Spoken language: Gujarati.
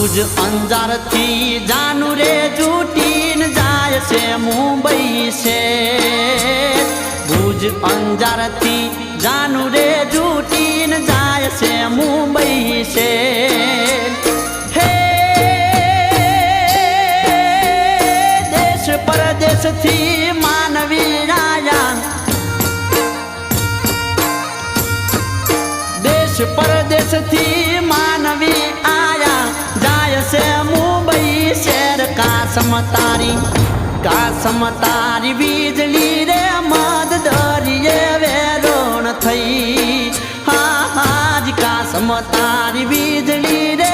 ભુજ અંજાર થી જાનુ રે જૂટીન જાય છે મુંબઈ છે ભુજ અંજાર થી જાનુ રે જૂટીન જાય છે મુંબઈ છે હે દેશ પરદેશ થી માનવી આયા દેશ પરદેશ થી માનવી આયા જાય છે મુંબઈ શહેર કાસમ તારી વીજળી રે મદ દરિયે વેરોણ થઈ હા હાજ કાસમ તારી વીજળી રે